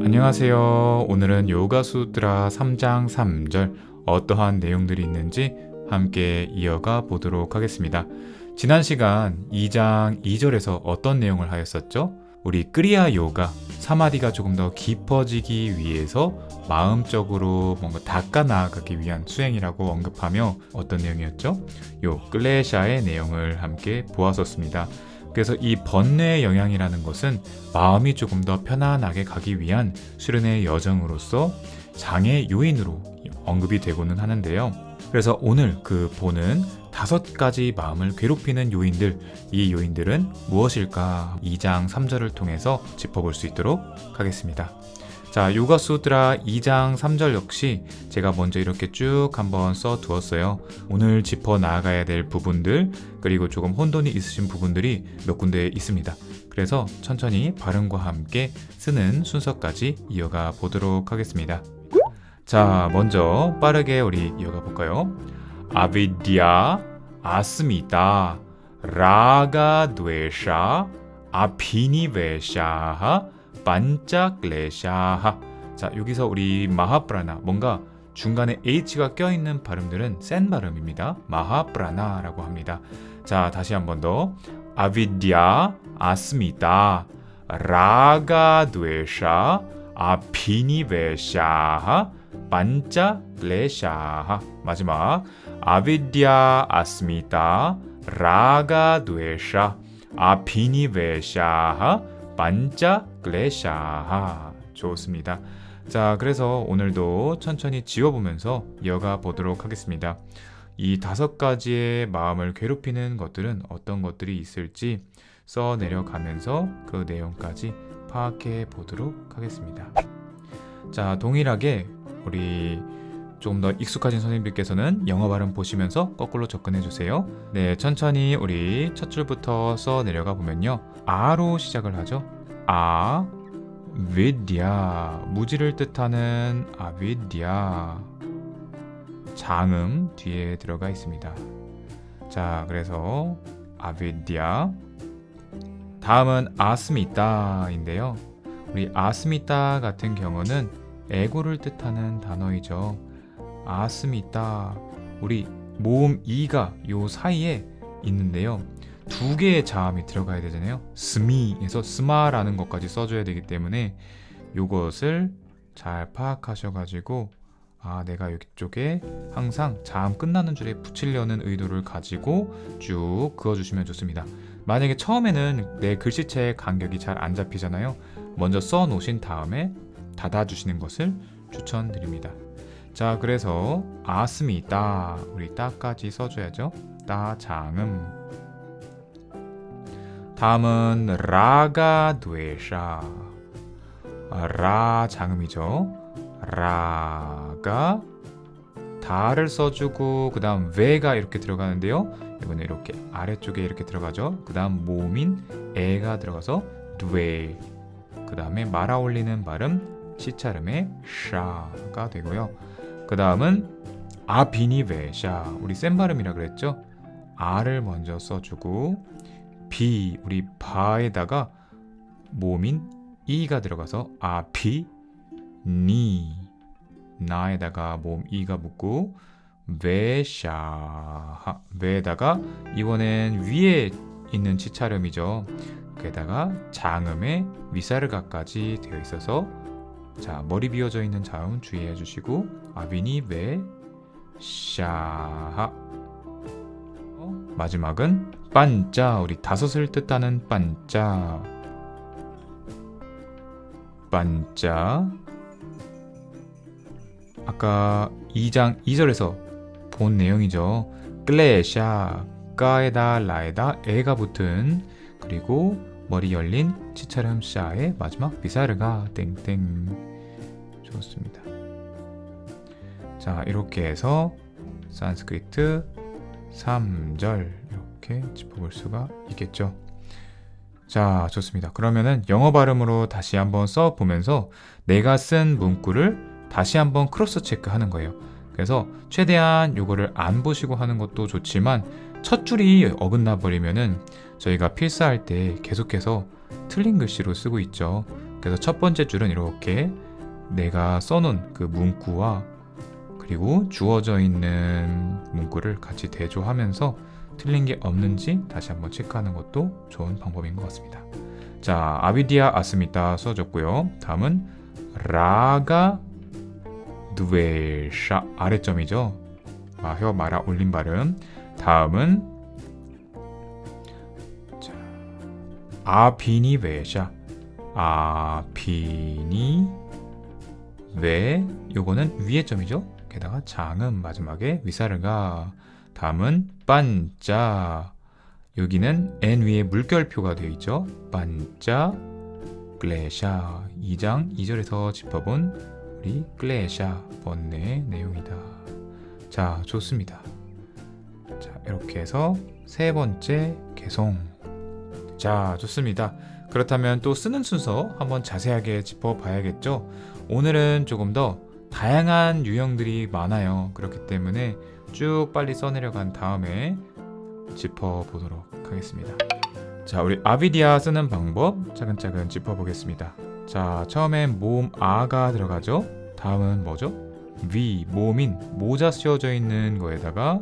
안녕하세요. 오늘은 요가수트라 3장 3절 어떠한 내용들이 있는지 함께 이어가 보도록 하겠습니다. 지난 시간 2장 2절에서 어떤 내용을 하였었죠? 우리 크리야 요가 사마디가 조금 더 깊어지기 위해서 마음적으로 뭔가 닦아 나아가기 위한 수행이라고 언급하며 어떤 내용이었죠? 요 클레샤의 내용을 함께 보았었습니다. 그래서 이 번뇌의 영향이라는 것은 마음이 조금 더 편안하게 가기 위한 수련의 여정으로서 장애 요인으로 언급이 되고는 하는데요. 그래서 오늘 그 보는 5가지 마음을 괴롭히는 요인들, 이 요인들은 무엇일까? 2장 3절을 통해서 짚어볼 수 있도록 하겠습니다. 자, 요가수트라 2장 3절 역시 제가 먼저 이렇게 쭉 한번 써두었어요. 오늘 짚어 나아가야 될 부분들, 그리고 조금 혼돈이 있으신 부분들이 몇 군데 있습니다. 그래서 천천히 발음과 함께 쓰는 순서까지 이어가 보도록 하겠습니다. 자, 먼저 빠르게 우리 이어가 볼까요? 아비디아, 아스미다, 라가, 드웨샤, 아피니베샤하, 반짝레샤하. 자, 여기서 우리 마하프라나, 뭔가 중간에 H가 껴있는 발음들은 센 발음입니다. 마하프라나라고 합니다. 자, 다시 한 번 더. 아비디아, 아스미다, 라가, 드웨샤, 아피니베샤하, 반짝레샤하. 마지막. 아비디아, 아스미다, 라가, 드웨샤, 아피니베샤하, 반짝레샤하. 좋습니다. 자, 그래서 오늘도 천천히 지워보면서 이어가 보도록 하겠습니다. 이 5가지의 마음을 괴롭히는 것들은 어떤 것들이 있을지 써내려가면서 그 내용까지 파악해 보도록 하겠습니다. 자, 동일하게 우리 조금 더 익숙하신 선생님들께서는 영어 발음 보시면서 거꾸로 접근해 주세요. 네, 천천히 우리 첫 줄부터 써 내려가 보면요. 아로 시작을 하죠. 아, 비디아, 무지를 뜻하는 아비디아. 장음 뒤에 들어가 있습니다. 자, 그래서 아비디아. 다음은 아스미타인데요. 우리 아스미타 같은 경우는 에고를 뜻하는 단어이죠. 아스미타, 우리 모음 이가 요 사이에 있는데요. 2개의 자음이 들어가야 되잖아요. 스미에서 스마라는 것까지 써줘야 되기 때문에 요것을 잘 파악하셔가지고 내가 이쪽에 항상 자음 끝나는 줄에 붙이려는 의도를 가지고 쭉 그어주시면 좋습니다. 만약에 처음에는 내 글씨체의 간격이 잘 안 잡히잖아요. 먼저 써놓으신 다음에 닫아주시는 것을 추천드립니다. 자, 그래서 아스미따, 우리 따까지 써줘야죠. 따 장음. 다음은 라가 드웨샤. 라 장음이죠. 라가 다를 써주고 그 다음 외가 이렇게 들어가는데요. 이번에 이렇게 아래쪽에 이렇게 들어가죠. 그 다음 모음인 에가 들어가서 드웨. 그 다음에 말아 올리는 발음 시차름의 샤가 되고요. 그 다음은 아비니베샤, 우리 센 발음이라 그랬죠. 아를 먼저 써주고 비, 우리 바에다가 모음인 이가 들어가서 아피 니, 나에다가 모음 이가 붙고 베샤, 베에다가 이번엔 위에 있는 치차름이죠. 게다가 장음에 위사르가까지 되어 있어서, 자, 머리 비어져 있는 자음 주의해 주시고 아비니 베샤. 마지막은 반짜, 우리 5을 뜻하는 반짜. 반짜. 아까 2장 2절에서 본 내용이죠. 클레샤, 까에다 라에다 에가 붙은, 그리고 머리 열린 치차름 샤의 마지막 비사르가 땡땡. 좋습니다. 자, 이렇게 해서 산스크리트 3절 이렇게 짚어볼 수가 있겠죠. 자, 좋습니다. 그러면은 영어 발음으로 다시 한번 써보면서 내가 쓴 문구를 다시 한번 크로스 체크하는 거예요. 그래서 최대한 요거를 안 보시고 하는 것도 좋지만 첫 줄이 어긋나 버리면은 저희가 필사할 때 계속해서 틀린 글씨로 쓰고 있죠. 그래서 첫 번째 줄은 이렇게 내가 써놓은 그 문구와 그리고 주어져 있는 문구를 같이 대조하면서 틀린 게 없는지 다시 한번 체크하는 것도 좋은 방법인 것 같습니다. 자, 아비디아 아스미타 써줬고요. 다음은 라가 누에샤 아래점이죠. 혀 말아 올린 발음. 다음은 자, 아비니 베샤 아비니 왜 요거는 위에 점이죠. 게다가 장음 마지막에 위사르가. 다음은 반짜 여기는 N 위에 물결표가 되어 있죠. 반짜 글레샤 2장 2절에서 짚어본 우리 글레샤 번뇌의 내용이다. 자, 좋습니다. 자, 이렇게 해서 세 번째 개송. 자, 좋습니다. 그렇다면 또 쓰는 순서 한번 자세하게 짚어봐야겠죠. 오늘은 조금 더 다양한 유형들이 많아요. 그렇기 때문에 쭉 빨리 써내려간 다음에 짚어보도록 하겠습니다. 자, 우리 아비디아 쓰는 방법 차근차근 짚어보겠습니다. 자, 처음엔 모음 아가 들어가죠. 다음은 뭐죠? 위, 모음인 모자 씌워져 있는 거에다가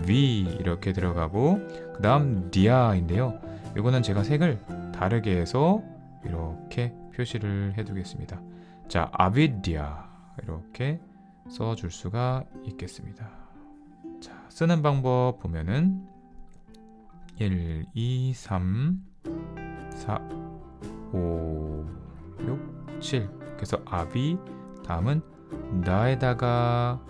위 이렇게 들어가고 그 다음 디아인데요. 이거는 제가 색을 다르게 해서 이렇게 표시를 해두겠습니다. 자, 아비디아 이렇게 써줄 수가 있겠습니다. 자, 쓰는 방법 보면은 1, 2, 3, 4, 5, 6, 7 그래서 아비 다음은 나에다가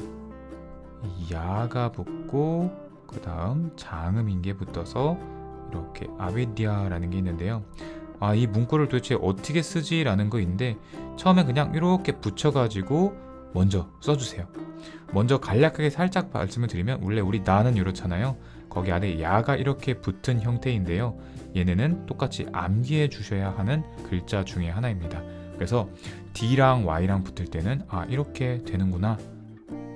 야가 붙고 그 다음 장음인 게 붙어서 이렇게 아비디아라는 게 있는데요. 이 문구를 도대체 어떻게 쓰지? 라는 거인데 처음에 그냥 이렇게 붙여가지고 먼저 써주세요. 먼저 간략하게 살짝 말씀을 드리면 원래 우리 나는 이렇잖아요. 거기 안에 야가 이렇게 붙은 형태인데요. 얘네는 똑같이 암기해 주셔야 하는 글자 중에 하나입니다. 그래서 D랑 Y랑 붙을 때는 이렇게 되는구나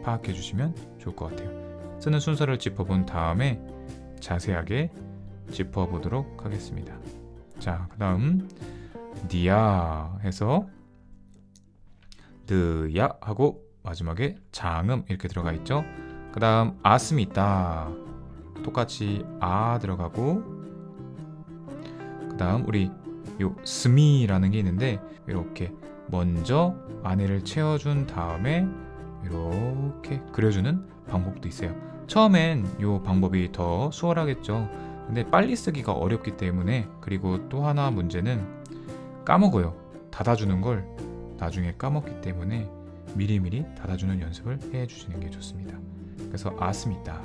파악해 주시면 좋을 것 같아요. 쓰는 순서를 짚어본 다음에 자세하게 짚어보도록 하겠습니다. 자, 그 다음 니야 해서 느야 하고 마지막에 장음 이렇게 들어가 있죠. 그 다음 아스미타 똑같이 들어가고 그 다음 우리 요 스미라는 게 있는데 이렇게 먼저 안에를 채워준 다음에 이렇게 그려주는 방법도 있어요. 처음엔 요 방법이 더 수월하겠죠. 근데 빨리 쓰기가 어렵기 때문에 그리고 또 하나 문제는 까먹어요. 닫아주는 걸 나중에 까먹기 때문에 미리미리 닫아주는 연습을 해주시는 게 좋습니다. 그래서 아스미타.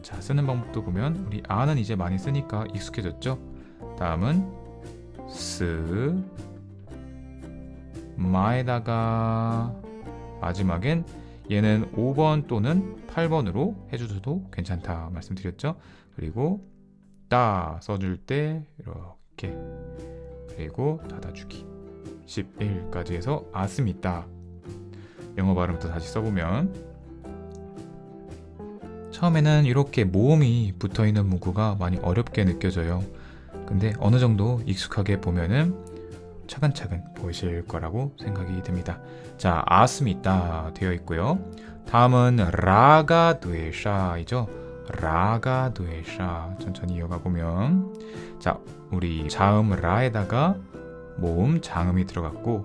자, 쓰는 방법도 보면 우리 아는 이제 많이 쓰니까 익숙해졌죠. 다음은 스 마에다가 마지막엔 얘는 5번 또는 8번으로 해주셔도 괜찮다 말씀드렸죠. 그리고 따 써줄 때 이렇게 그리고 닫아주기 11까지 해서 아스미타. 영어 발음부터 다시 써보면 처음에는 이렇게 모음이 붙어있는 문구가 많이 어렵게 느껴져요. 근데 어느 정도 익숙하게 보면은 차근차근 보이실 거라고 생각이 듭니다. 자, 아스미타 되어 있고요. 다음은 라가 되샤이죠. 라가 되샤. 천천히 이어가 보면 자, 우리 자음 라에다가 모음 장음이 들어갔고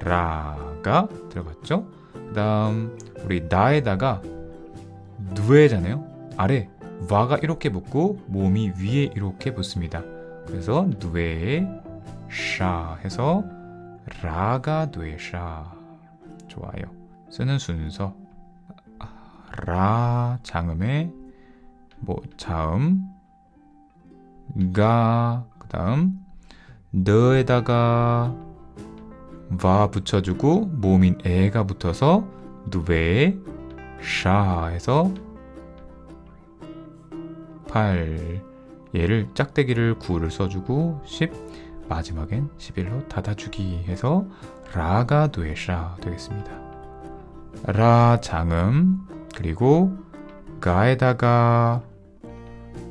라가 들어갔죠. 그 다음 우리 나에다가 누에잖아요. 아래 와가 이렇게 붙고 모음이 위에 이렇게 붙습니다. 그래서 누에 샤 해서 라가 되샤. 좋아요. 쓰는 순서 라 장음에 자음 가 그다음 너에다가 와 붙여주고 모음인 에가 붙어서 누에 샤 해서 8 얘를 짝대기를 9를 써주고 10 마지막엔 11로 닫아주기 해서 라가 되샤 되겠습니다. 라 장음 그리고 가에다가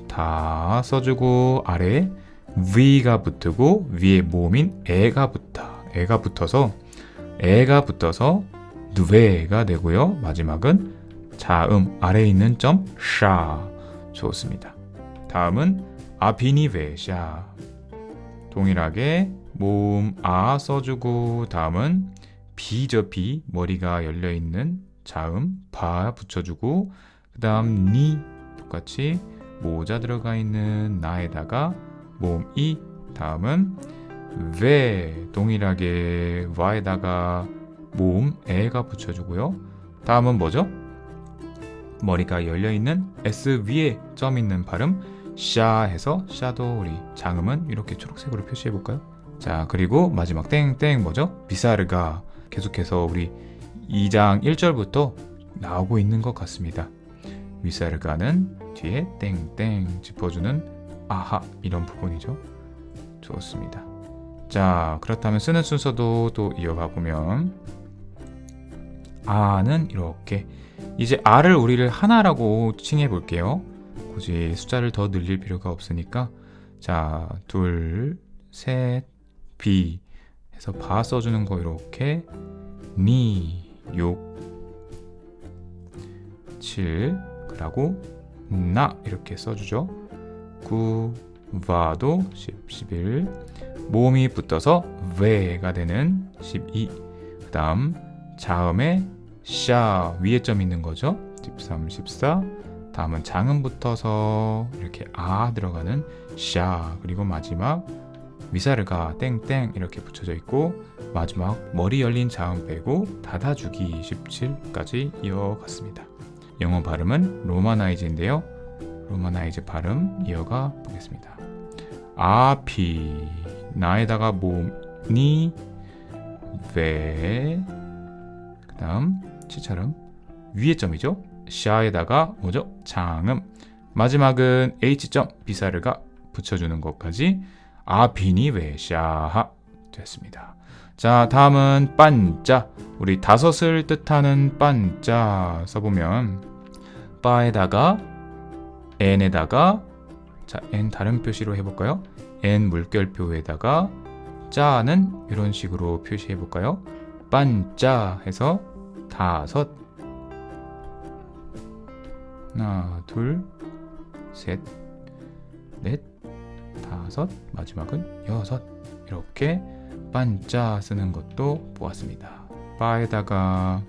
다 써주고 아래 V가 붙고 위에 모음인 애가 붙어서 누에가 되고요. 마지막은 자음 아래에 있는 점 샤. 좋습니다. 다음은 아비니베샤. 동일하게 모음 아 써주고 다음은 비죠. 비 머리가 열려있는 자음 바 붙여주고 그 다음 니 똑같이 모자 들어가 있는 나에다가 모음 이 다음은 왜 동일하게 와에다가 모음 에가 붙여주고요. 다음은 뭐죠? 머리가 열려있는 S 위에 점 있는 발음 샤 해서 샤도 우리 장음은 이렇게 초록색으로 표시해볼까요? 자 그리고 마지막 땡땡 뭐죠? 비사르가 계속해서 우리 2장 1절부터 나오고 있는 것 같습니다. 위사르가는 뒤에 땡땡 짚어주는 아하 이런 부분이죠. 좋습니다. 자 그렇다면 쓰는 순서도 또 이어가 보면 아는 이렇게 이제 아를 우리를 하나라고 칭해 볼게요. 굳이 숫자를 더 늘릴 필요가 없으니까 자 둘, 셋, 비 해서 바 써주는 거 이렇게 니, 6, 7 그리고 나 이렇게 써주죠. 9, 와도 10, 11 모음이 붙어서 왜가 되는 12 그 다음 자음에 샤 위에 점 있는 거죠. 13, 14 다음은 장음 붙어서 이렇게 아 들어가는 샤 그리고 마지막 위사르가 땡땡 이렇게 붙여져 있고 마지막 머리 열린 자음 빼고 닫아주기 17까지 이어갔습니다. 영어 발음은 로마나이즈인데요. 로마나이즈 발음 이어가 보겠습니다. 아피 나에다가 모음 니 왜 그 다음 치처럼 위에 점이죠. 샤에다가 뭐죠? 장음 마지막은 H점 비사르가 붙여주는 것까지 아비니 웨샤하 됐습니다. 자 다음은 반자 우리 다섯을 뜻하는 반자 써보면 바에다가 n에다가 자 n 다른 표시로 해볼까요? n 물결표에다가 자는 이런 식으로 표시해볼까요? 반자 해서 다섯 하나 둘 셋 넷 다섯 마지막은 여섯 이렇게 반자 쓰는 것도 보았습니다. 바에다가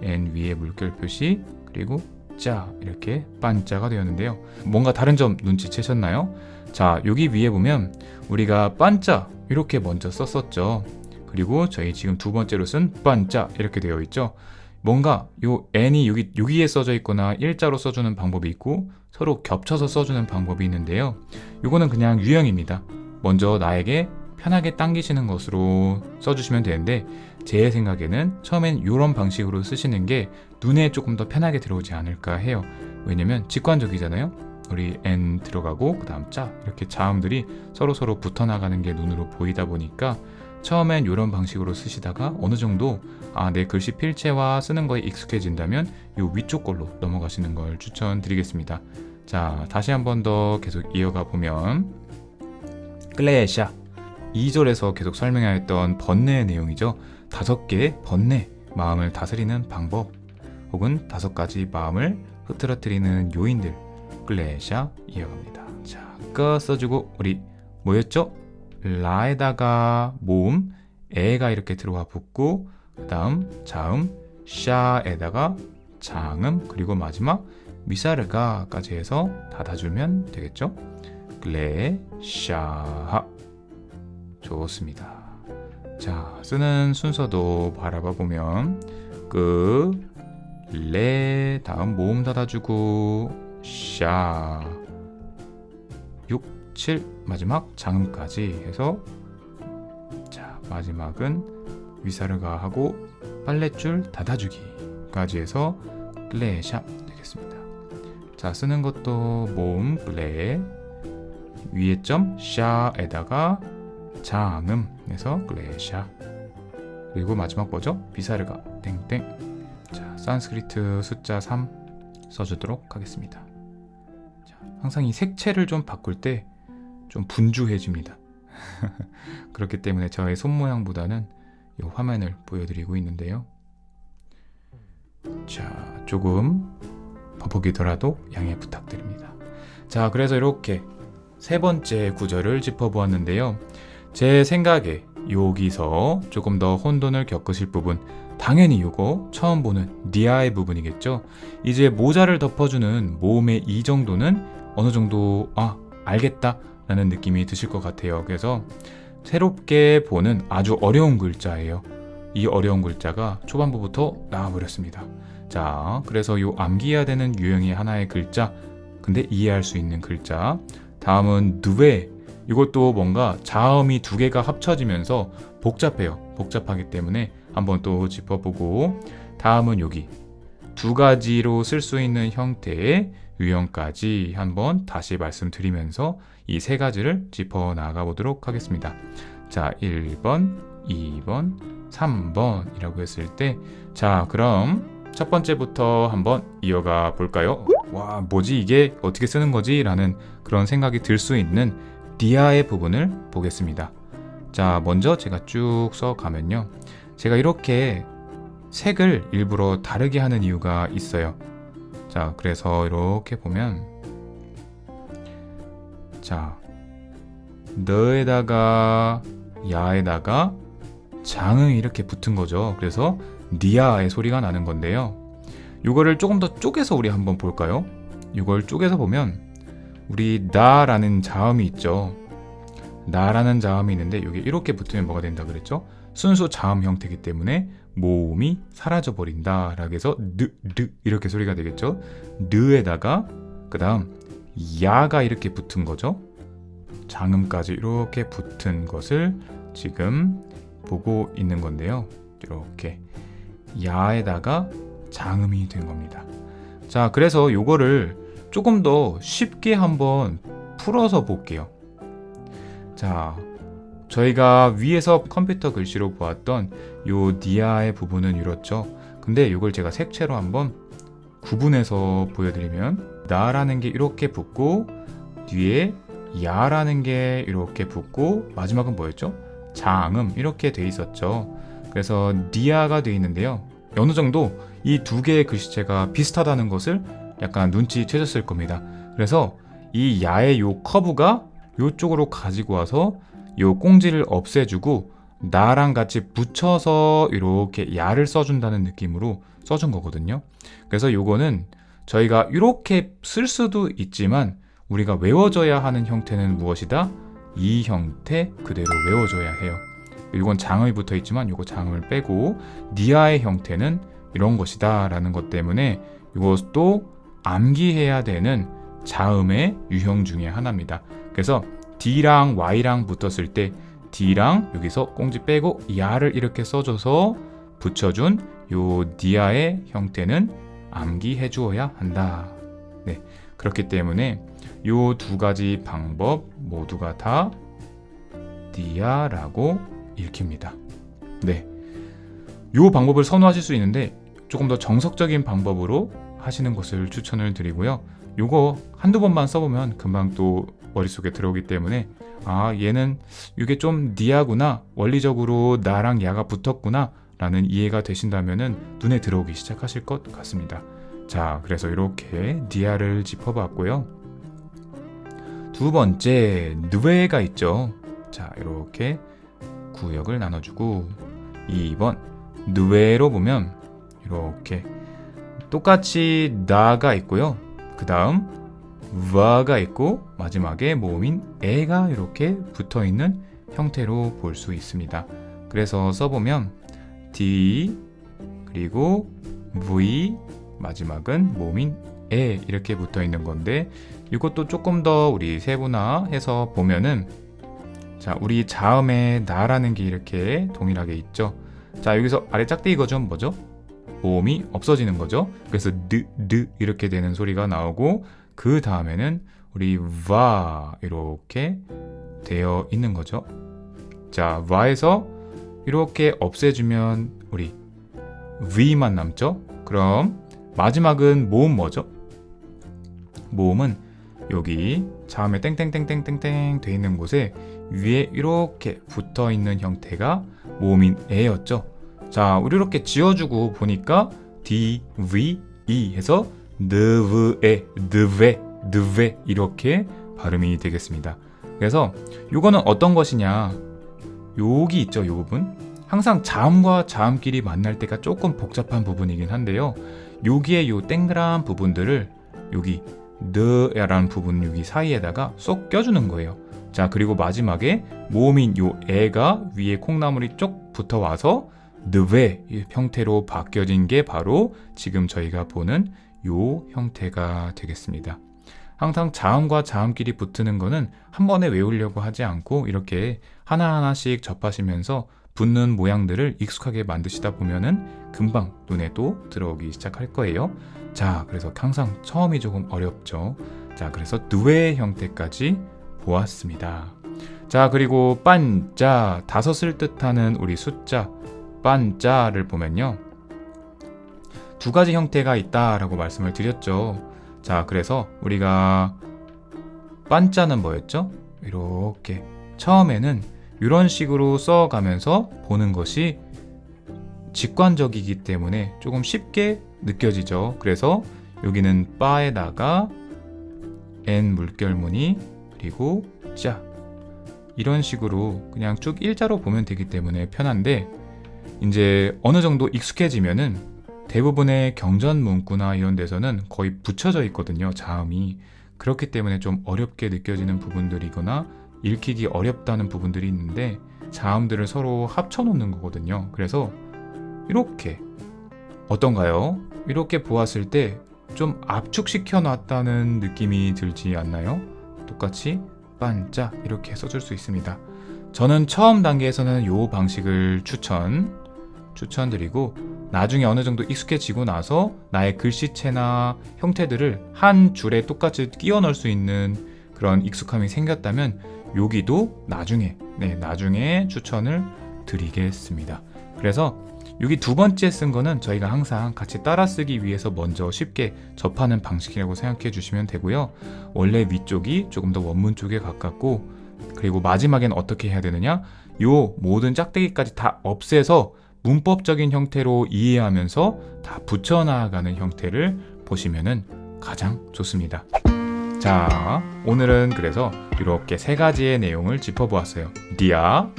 n 위에 물결 표시 그리고 자 이렇게 반자가 되었는데요. 뭔가 다른 점 눈치채셨나요? 자 여기 위에 보면 우리가 반자 이렇게 먼저 썼었죠. 그리고 저희 지금 두 번째로 쓴 반자 이렇게 되어 있죠. 뭔가 요 n이 여기에 써져 있거나 일자로 써주는 방법이 있고 서로 겹쳐서 써주는 방법이 있는데요. 요거는 그냥 유형입니다. 먼저 나에게 편하게 당기시는 것으로 써주시면 되는데 제 생각에는 처음엔 이런 방식으로 쓰시는 게 눈에 조금 더 편하게 들어오지 않을까 해요. 왜냐면 직관적이잖아요. 우리 n 들어가고 그 다음 자 이렇게 자음들이 서로 붙어나가는 게 눈으로 보이다 보니까 처음엔 이런 방식으로 쓰시다가 어느 정도 내 글씨 필체와 쓰는 거에 익숙해진다면 이 위쪽 걸로 넘어가시는 걸 추천드리겠습니다. 자 다시 한 번 더 계속 이어가 보면 클레샤 2절에서 계속 설명하였던 번뇌의 내용이죠. 5개의 번뇌, 마음을 다스리는 방법 혹은 5가지 마음을 흐트러뜨리는 요인들 클레샤 이어갑니다. 자, 끄 써주고 우리 뭐였죠? 라에다가 모음 에가 이렇게 들어와 붙고 그 다음 자음 샤에다가 장음 그리고 마지막 미사르가까지 해서 닫아주면 되겠죠? 클레샤 좋습니다. 자 쓰는 순서도 바라봐 보면 레 다음 모음 닫아주고 샤 6, 7 마지막 장음까지 해서 자 마지막은 위사르가 하고 빨랫줄 닫아주기까지 해서 클레샤 되겠습니다. 자 쓰는 것도 모음 클레 위에 점 샤에다가 장음 해서 클레샤 그리고 마지막 뭐죠? 비사르가 땡땡. 자 산스크리트 숫자 3 써주도록 하겠습니다. 자, 항상 이 색채를 좀 바꿀 때 좀 분주해집니다. 그렇기 때문에 저의 손 모양보다는 이 화면을 보여드리고 있는데요. 자, 조금 버벅이더라도 양해 부탁드립니다. 자, 그래서 이렇게 세 번째 구절을 짚어보았는데요. 제 생각에 여기서 조금 더 혼돈을 겪으실 부분, 당연히 이거 처음 보는 니아의 부분이겠죠. 이제 모자를 덮어주는 모음의 이 정도는 어느 정도 알겠다 라는 느낌이 드실 것 같아요. 그래서 새롭게 보는 아주 어려운 글자예요. 이 어려운 글자가 초반부부터 나와버렸습니다. 자, 그래서 요 암기해야 되는 유형의 하나의 글자, 근데 이해할 수 있는 글자. 다음은 누에. 이것도 뭔가 자음이 두 개가 합쳐지면서 복잡해요. 복잡하기 때문에 한번 또 짚어보고, 다음은 여기 두 가지로 쓸 수 있는 형태의 유형까지 한번 다시 말씀드리면서 이 세 가지를 짚어 나가 보도록 하겠습니다. 자, 1번, 2번, 3번 이라고 했을 때, 자, 그럼 첫 번째부터 한번 이어가 볼까요? 와, 뭐지 이게 어떻게 쓰는 거지? 라는 그런 생각이 들 수 있는 디아의 부분을 보겠습니다. 자, 먼저 제가 쭉 써가면요, 제가 이렇게 색을 일부러 다르게 하는 이유가 있어요. 자, 그래서 이렇게 보면, 자, 너에다가 야에다가 장음이 이렇게 붙은 거죠. 그래서 니아의 소리가 나는 건데요. 이거를 조금 더 쪼개서 우리 한번 볼까요? 이걸 쪼개서 보면 우리 나라는 자음이 있죠. 나라는 자음이 있는데 이게 이렇게 붙으면 뭐가 된다 그랬죠? 순수 자음 형태이기 때문에 모음이 사라져 버린다 라고 해서 느 이렇게 소리가 되겠죠. 느에다가 그 다음 야가 이렇게 붙은 거죠. 장음까지 이렇게 붙은 것을 지금 보고 있는 건데요. 이렇게 야에다가 장음이 된 겁니다. 자, 그래서 요거를 조금 더 쉽게 한번 풀어서 볼게요. 자, 저희가 위에서 컴퓨터 글씨로 보았던 요 니아의 부분은 이렇죠. 근데 이걸 제가 색채로 한번 구분해서 보여드리면, 나라는 게 이렇게 붙고 뒤에 야라는 게 이렇게 붙고 마지막은 뭐였죠? 장음 이렇게 돼 있었죠. 그래서 니아가 돼 있는데요. 어느 정도 이 두 개의 글씨체가 비슷하다는 것을 약간 눈치채셨을 겁니다. 그래서 이 야의 요 커브가 요쪽으로 가지고 와서 요 꽁지를 없애주고 나랑 같이 붙여서 이렇게 야를 써준다는 느낌으로 써준 거거든요. 그래서 요거는 저희가 이렇게 쓸 수도 있지만 우리가 외워줘야 하는 형태는 무엇이다? 이 형태 그대로 외워줘야 해요. 이건 장음이 붙어 있지만 요거 장음을 빼고 니아의 형태는 이런 것이다 라는 것 때문에 이것도 암기해야 되는 자음의 유형 중에 하나입니다. 그래서 D랑 Y랑 붙었을 때 D랑 여기서 꽁지 빼고 야를 이렇게 써줘서 붙여준 요 니아의 형태는 암기해 주어야 한다. 네, 그렇기 때문에 요 두 가지 방법 모두가 다 니아라고 읽힙니다. 네, 요 방법을 선호하실 수 있는데 조금 더 정석적인 방법으로 하시는 것을 추천을 드리고요. 요거 한두 번만 써보면 금방 또 머릿속에 들어오기 때문에 얘는 이게 좀 니아구나, 원리적으로 나랑 야가 붙었구나 라는 이해가 되신다면은 눈에 들어오기 시작하실 것 같습니다. 자, 그래서 이렇게 니아를 짚어봤고요. 두 번째 느웨가 있죠. 자, 이렇게 구역을 나눠주고 2번 느웨로 보면 이렇게 똑같이 나가 있고요. 그 다음 와가 있고 마지막에 모음인 에가 이렇게 붙어있는 형태로 볼 수 있습니다. 그래서 써보면 D 그리고 V 마지막은 모음인 에 이렇게 붙어있는 건데, 이것도 조금 더 우리 세분화해서 보면은, 자, 우리 자음에 나라는 게 이렇게 동일하게 있죠. 자, 여기서 아래 짝대기 거점 뭐죠? 모음이 없어지는 거죠. 그래서 느 이렇게 되는 소리가 나오고, 그 다음에는 우리 와 이렇게 되어 있는 거죠. 자, 와에서 이렇게 없애주면 우리 V만 남죠. 그럼 마지막은 모음 뭐죠? 모음은 여기 자음에 땡땡땡땡땡땡 돼 있는 곳에 위에 이렇게 붙어 있는 형태가 모음인 에였죠. 자, 우리 이렇게 지어주고 보니까 D, V, E 해서 느브에, 느베 이렇게 발음이 되겠습니다. 그래서 요거는 어떤 것이냐, 여기 있죠, 요 부분. 항상 자음과 자음끼리 만날 때가 조금 복잡한 부분이긴 한데요. 여기에 요 동그란 부분들을 여기 느라는 부분 여기 사이에다가 쏙 껴주는 거예요. 자, 그리고 마지막에 모음인 요 에가 위에 콩나물이 쭉 붙어 와서 느베 형태로 바뀌어진 게 바로 지금 저희가 보는 요 형태가 되겠습니다. 항상 자음과 자음끼리 붙는 거는 한 번에 외우려고 하지 않고 이렇게 하나하나씩 접하시면서 붙는 모양들을 익숙하게 만드시다 보면은 금방 눈에 또 들어오기 시작할 거예요. 자, 그래서 항상 처음이 조금 어렵죠. 자, 그래서 느웨 형태까지 보았습니다. 자, 그리고 반자, 다섯을 뜻하는 우리 숫자 반자를 보면요, 두 가지 형태가 있다라고 말씀을 드렸죠. 자, 그래서 우리가 반자는 뭐였죠? 이렇게 처음에는 이런 식으로 써가면서 보는 것이 직관적이기 때문에 조금 쉽게 느껴지죠. 그래서 여기는 바에다가 N 물결무늬 그리고 자, 이런 식으로 그냥 쭉 일자로 보면 되기 때문에 편한데, 이제 어느 정도 익숙해지면은 대부분의 경전 문구나 이런 데서는 거의 붙여져 있거든요, 자음이. 그렇기 때문에 좀 어렵게 느껴지는 부분들이거나 읽히기 어렵다는 부분들이 있는데 자음들을 서로 합쳐 놓는 거거든요. 그래서 이렇게 어떤가요? 이렇게 보았을 때 좀 압축시켜 놨다는 느낌이 들지 않나요? 똑같이 반자 이렇게 써줄 수 있습니다. 저는 처음 단계에서는 이 방식을 추천드리고, 나중에 어느 정도 익숙해지고 나서 나의 글씨체나 형태들을 한 줄에 똑같이 끼워 넣을 수 있는 그런 익숙함이 생겼다면 여기도 나중에 추천을 드리겠습니다. 그래서 여기 두 번째 쓴 거는 저희가 항상 같이 따라 쓰기 위해서 먼저 쉽게 접하는 방식이라고 생각해 주시면 되고요. 원래 위쪽이 조금 더 원문 쪽에 가깝고, 그리고 마지막엔 어떻게 해야 되느냐, 요 모든 짝대기까지 다 없애서 문법적인 형태로 이해하면서 다 붙여나가는 형태를 보시면은 가장 좋습니다. 자, 오늘은 그래서 이렇게 세 가지의 내용을 짚어보았어요. 디아,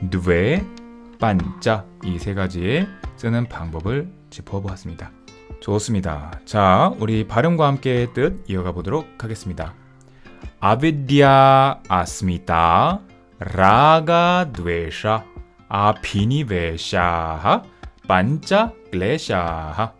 누베, 반자, 이 세 가지의 쓰는 방법을 짚어보았습니다. 좋습니다. 자, 우리 발음과 함께 뜻 이어가 보도록 하겠습니다. 아비디아 아스미타 라가 드웨샤 아피니베샤하 반자 글레샤하.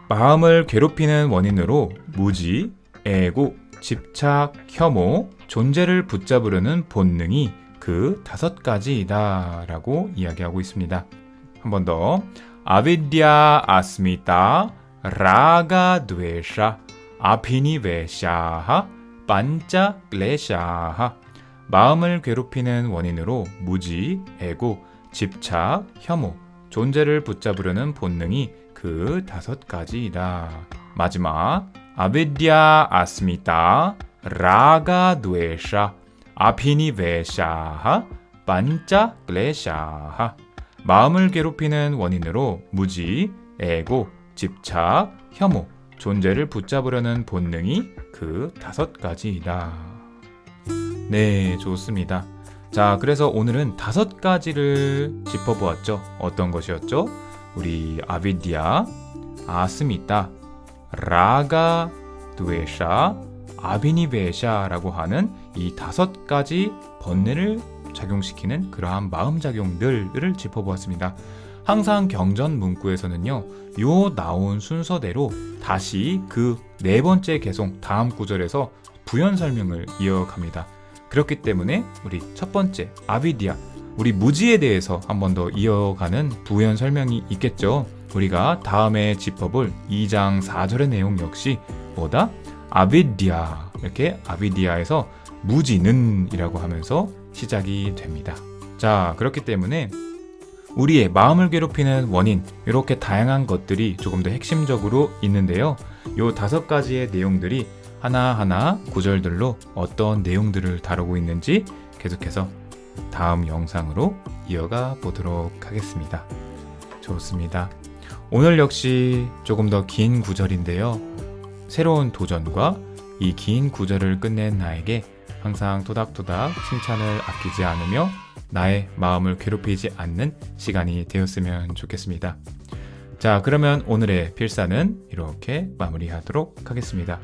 마음을 괴롭히는 원인으로 무지, 애고, 집착, 혐오, 존재를 붙잡으려는 본능이 그 다섯 가지이다 라고 이야기하고 있습니다. 한 번 더. 아비디아 아스미타 라가 드웨샤 아피니베샤하 반자 글레샤하. 마음을 괴롭히는 원인으로 무지, 애고, 집착, 혐오, 존재를 붙잡으려는 본능이 그 다섯 가지이다. 마지막. 아비디아 아스미타 라가 드웨샤 아피니베샤하 반자 글레샤하. 마음을 괴롭히는 원인으로 무지, 애고, 집착, 혐오, 존재를 붙잡으려는 본능이 그 다섯 가지이다. 네, 좋습니다. 자, 그래서 오늘은 다섯 가지를 짚어보았죠. 어떤 것이었죠? 우리 아비디아, 아스미타, 라가, 드웨샤, 아비니베샤라고 하는 이 다섯 가지 번뇌를 작용시키는 그러한 마음작용들을 짚어보았습니다. 항상 경전 문구에서는요, 요 나온 순서대로 다시 그 네 번째 개송 다음 구절에서 부연 설명을 이어갑니다. 그렇기 때문에 우리 첫 번째 아비디아, 우리 무지에 대해서 한 번 더 이어가는 부연 설명이 있겠죠. 우리가 다음에 짚어볼 2장 4절의 내용 역시 뭐다? 아비디아, 이렇게 아비디아에서 무지는 이라고 하면서 시작이 됩니다. 자, 그렇기 때문에 우리의 마음을 괴롭히는 원인, 이렇게 다양한 것들이 조금 더 핵심적으로 있는데요. 요 다섯 가지의 내용들이 하나하나 구절들로 어떤 내용들을 다루고 있는지 계속해서 다음 영상으로 이어가 보도록 하겠습니다. 좋습니다. 오늘 역시 조금 더 긴 구절인데요. 새로운 도전과 이 긴 구절을 끝낸 나에게 항상 토닥토닥 칭찬을 아끼지 않으며 나의 마음을 괴롭히지 않는 시간이 되었으면 좋겠습니다. 자, 그러면 오늘의 필사는 이렇게 마무리하도록 하겠습니다.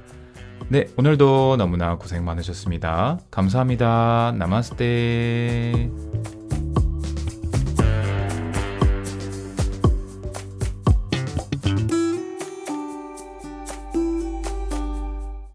네, 오늘도 너무나 고생 많으셨습니다. 감사합니다. 나마스테.